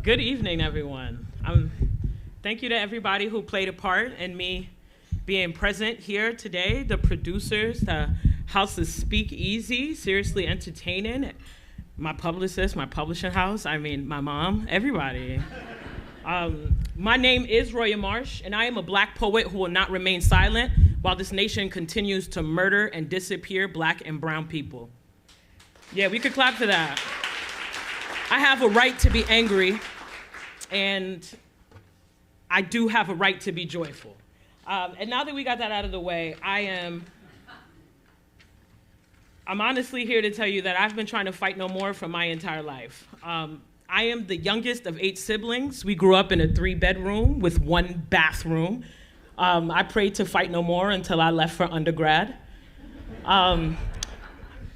Good evening, everyone. Thank you to everybody who played a part in me being present here today, the producers, the house's Speakeasy, Seriously Entertaining, my publicist, my publishing house, my mom, everybody. My name is Roya Marsh, and I am a Black poet who will not remain silent while this nation continues to murder and disappear Black and brown people. Yeah, we could clap for that. I have a right to be angry, and I do have a right to be joyful. And now that we got that out of the way, I'm honestly here to tell you that I've been trying to fight no more for my entire life. I am the youngest of 8 siblings. We grew up in a 3-bedroom with 1 bathroom. I prayed to fight no more until I left for undergrad.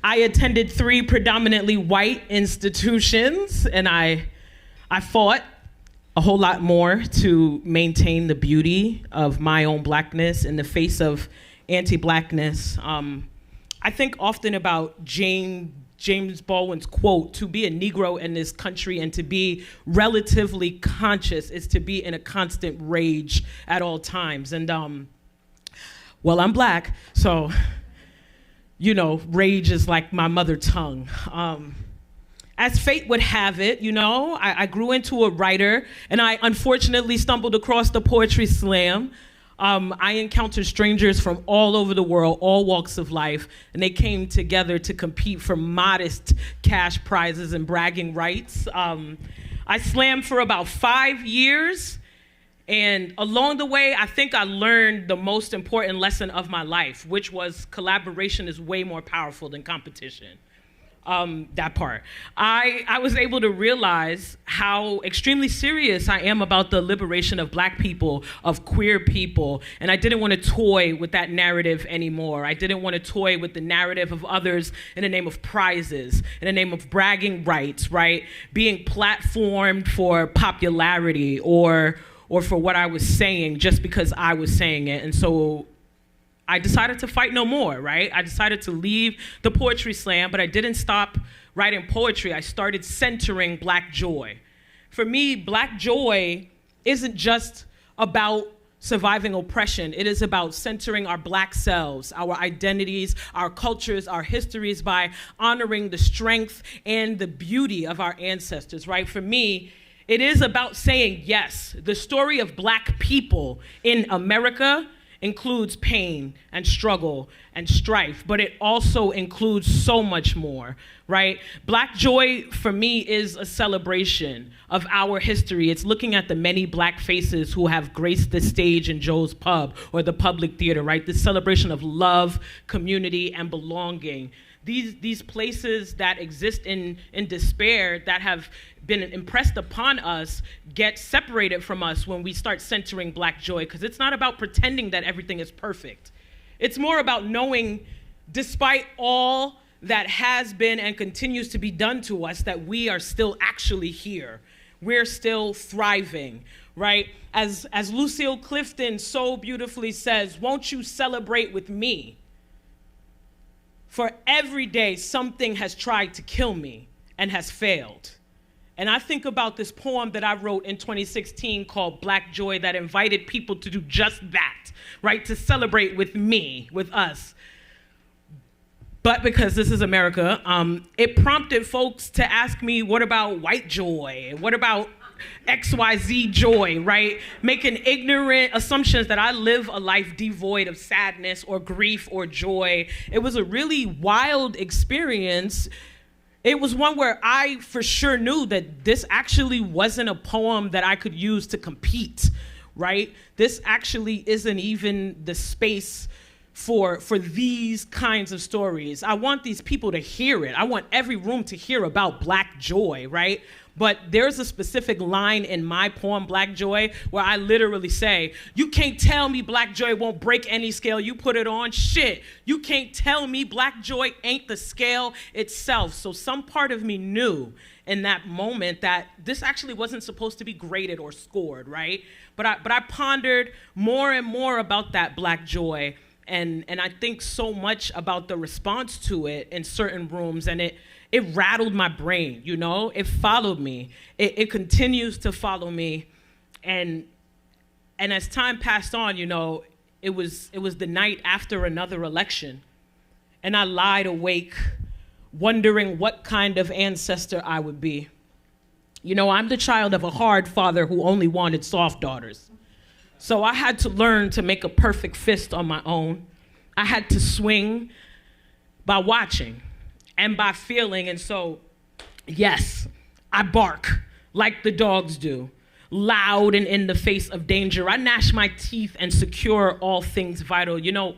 I attended 3 predominantly white institutions, and I fought a whole lot more to maintain the beauty of my own Blackness in the face of anti-Blackness. I think often about James Baldwin's quote, to be a Negro in this country and to be relatively conscious is to be in a constant rage at all times. And well, I'm Black, so rage is like my mother tongue. As fate would have it, I grew into a writer, and I unfortunately stumbled across the poetry slam. I encountered strangers from all over the world, all walks of life, and they came together to compete for modest cash prizes and bragging rights. I slammed for about 5 years, and along the way, I think I learned the most important lesson of my life, which was collaboration is way more powerful than competition. That part. I was able to realize how extremely serious I am about the liberation of Black people, of queer people, and I didn't want to toy with that narrative anymore. I didn't want to toy with the narrative of others in the name of prizes, in the name of bragging rights, right? Being platformed for popularity or for what I was saying just because I was saying it. And so I decided to fight no more, right? I decided to leave the poetry slam, but I didn't stop writing poetry. I started centering Black joy. For me, Black joy isn't just about surviving oppression. It is about centering our Black selves, our identities, our cultures, our histories by honoring the strength and the beauty of our ancestors, right? For me, it is about saying, yes, the story of Black people in America includes pain and struggle and strife, but it also includes so much more, right? Black joy for me is a celebration of our history. It's looking at the many Black faces who have graced the stage in Joe's Pub or the public theater, right? This celebration of love, community, and belonging. These places that exist in despair, that have been impressed upon us, get separated from us when we start centering Black joy, because it's not about pretending that everything is perfect. It's more about knowing, despite all that has been and continues to be done to us, that we are still actually here. We're still thriving, right? As Lucille Clifton so beautifully says, won't you celebrate with me? For every day, something has tried to kill me and has failed. And I think about this poem that I wrote in 2016 called Black Joy that invited people to do just that, right? To celebrate with me, with us. But because this is America, it prompted folks to ask me, what about white joy? What about XYZ joy, right? Making ignorant assumptions that I live a life devoid of sadness or grief or joy. It was a really wild experience. It was one where I for sure knew that this actually wasn't a poem that I could use to compete, right? This actually isn't even the space for these kinds of stories. I want these people to hear it. I want every room to hear about Black joy, right? But there's a specific line in my poem, Black Joy, where I literally say, you can't tell me Black joy won't break any scale you put it on. Shit, you can't tell me Black joy ain't the scale itself. So some part of me knew in that moment that this actually wasn't supposed to be graded or scored, right? But I pondered more and more about that Black joy. And I think so much about the response to it in certain rooms, and it rattled my brain, you know? It followed me. It continues to follow me. And as time passed on, you know, it was the night after another election. And I lied awake, wondering what kind of ancestor I would be. You know, I'm the child of a hard father who only wanted soft daughters. So I had to learn to make a perfect fist on my own. I had to swing by watching and by feeling. And so, yes, I bark like the dogs do, loud and in the face of danger. I gnash my teeth and secure all things vital. You know,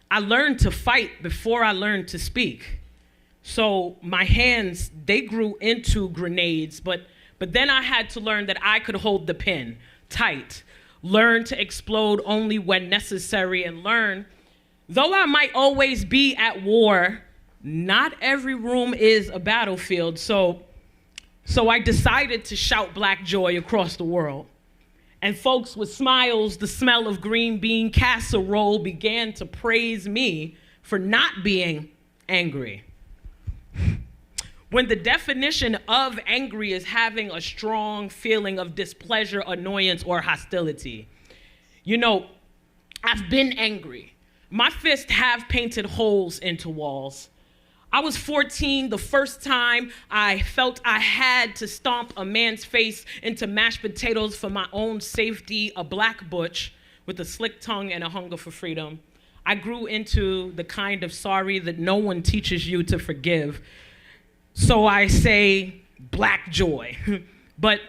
I learned to fight before I learned to speak. So my hands, they grew into grenades, but then I had to learn that I could hold the pen tight, learn to explode only when necessary, and learn, though I might always be at war, not every room is a battlefield. So I decided to shout Black joy across the world. And folks with smiles, the smell of green bean casserole began to praise me for not being angry. When the definition of angry is having a strong feeling of displeasure, annoyance, or hostility. You know, I've been angry. My fists have painted holes into walls. I was 14 the first time I felt I had to stomp a man's face into mashed potatoes for my own safety, a black butch with a slick tongue and a hunger for freedom. I grew into the kind of sorry that no one teaches you to forgive. So I say Black joy. But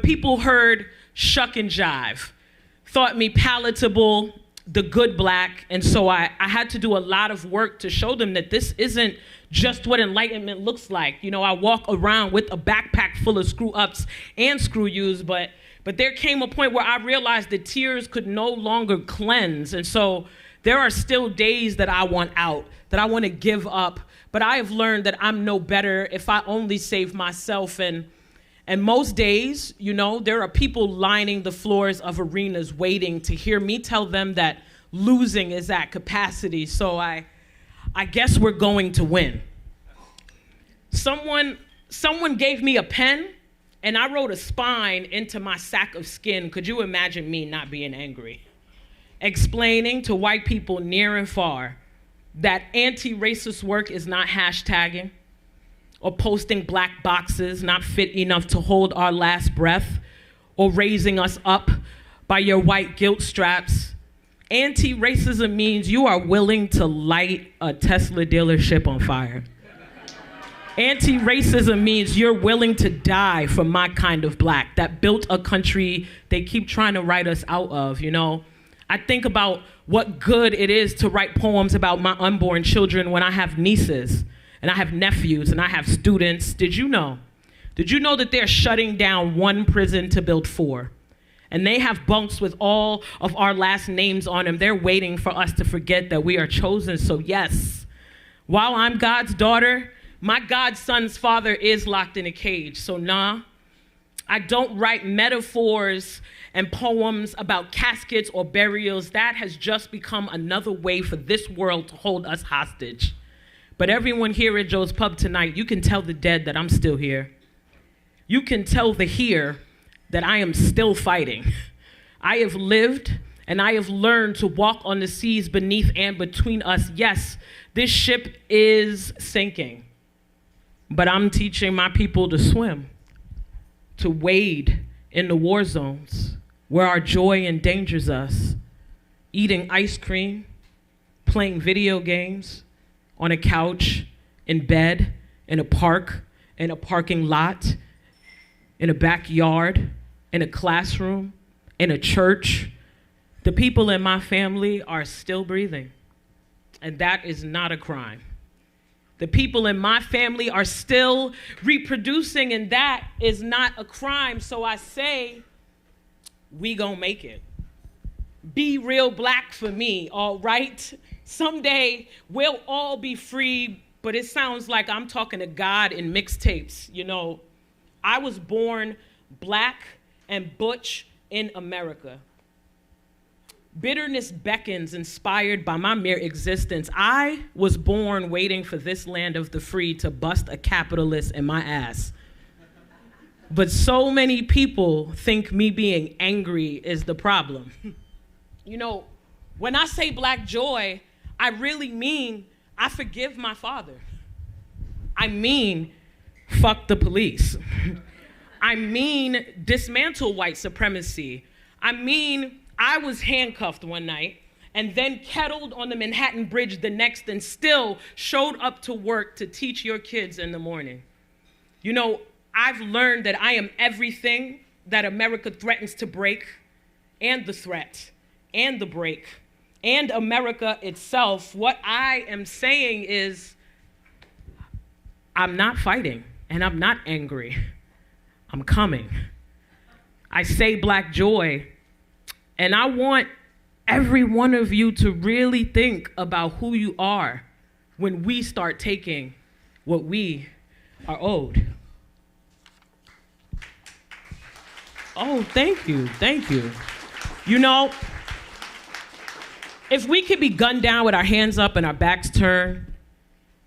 people heard shuck and jive, thought me palatable, the good Black, and so I had to do a lot of work to show them that this isn't just what enlightenment looks like. You know, I walk around with a backpack full of screw-ups and screw-yous, but there came a point where I realized that tears could no longer cleanse, and so there are still days that I want out, that I want to give up, but I have learned that I'm no better if I only save myself, and most days, you know, there are people lining the floors of arenas waiting to hear me tell them that losing is at capacity. So I guess we're going to win. Someone gave me a pen and I wrote a spine into my sack of skin. Could you imagine me not being angry? Explaining to white people near and far that anti-racist work is not hashtagging, or posting black boxes not fit enough to hold our last breath, or raising us up by your white guilt straps. Anti-racism means you are willing to light a Tesla dealership on fire. Anti-racism means you're willing to die for my kind of Black that built a country they keep trying to write us out of, you know? I think about what good it is to write poems about my unborn children when I have nieces, and I have nephews, and I have students. Did you know that they're shutting down one prison to build 4? And they have bunks with all of our last names on them. They're waiting for us to forget that we are chosen. So yes, while I'm God's daughter, my godson's father is locked in a cage. So nah, I don't write metaphors and poems about caskets or burials. That has just become another way for this world to hold us hostage. But everyone here at Joe's Pub tonight, you can tell the dead that I'm still here. You can tell the here that I am still fighting. I have lived and I have learned to walk on the seas beneath and between us. Yes, this ship is sinking, but I'm teaching my people to swim, to wade in the war zones where our joy endangers us, eating ice cream, playing video games, on a couch, in bed, in a park, in a parking lot, in a backyard, in a classroom, in a church. The people in my family are still breathing, and that is not a crime. The people in my family are still reproducing, and that is not a crime. So I say, we gonna make it. Be real Black for me, all right? Someday we'll all be free, but it sounds like I'm talking to God in mixtapes. You know, I was born Black and butch in America. Bitterness beckons, inspired by my mere existence. I was born waiting for this land of the free to bust a capitalist in my ass. But so many people think me being angry is the problem. You know, when I say black joy, I really mean I forgive my father. I mean, fuck the police. I mean, dismantle white supremacy. I mean, I was handcuffed one night and then kettled on the Manhattan Bridge the next and still showed up to work to teach your kids in the morning. You know, I've learned that I am everything that America threatens to break, and the threat, and the break, and America itself. What I am saying is, I'm not fighting, and I'm not angry. I'm coming. I say black joy, and I want every one of you to really think about who you are when we start taking what we are owed. Oh, thank you, thank you. You know, if we could be gunned down with our hands up and our backs turned,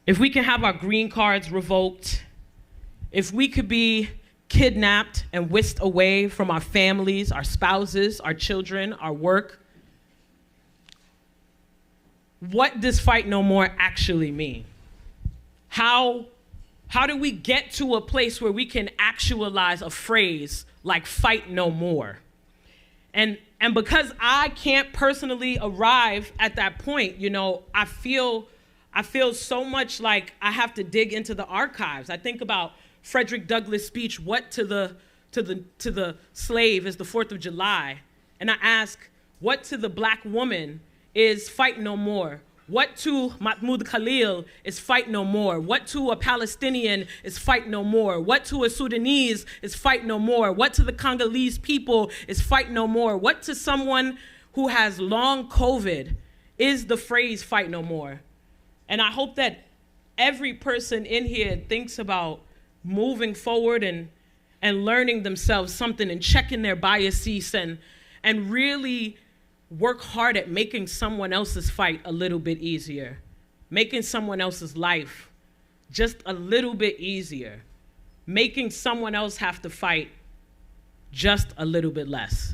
if we can have our green cards revoked, if we could be kidnapped and whisked away from our families, our spouses, our children, our work, what does fight no more actually mean? How do we get to a place where we can actualize a phrase like fight no more? And because I can't personally arrive at that point, you know, I feel so much like I have to dig into the archives. I think about Frederick Douglass' speech, what to the slave is the 4th of July? And I ask, what to the black woman is fight no more? What to Mahmoud Khalil is fight no more? What to a Palestinian is fight no more? What to a Sudanese is fight no more? What to the Congolese people is fight no more? What to someone who has long COVID is the phrase fight no more? And I hope that every person in here thinks about moving forward and learning themselves something and checking their biases and really work hard at making someone else's fight a little bit easier, making someone else's life just a little bit easier, making someone else have to fight just a little bit less.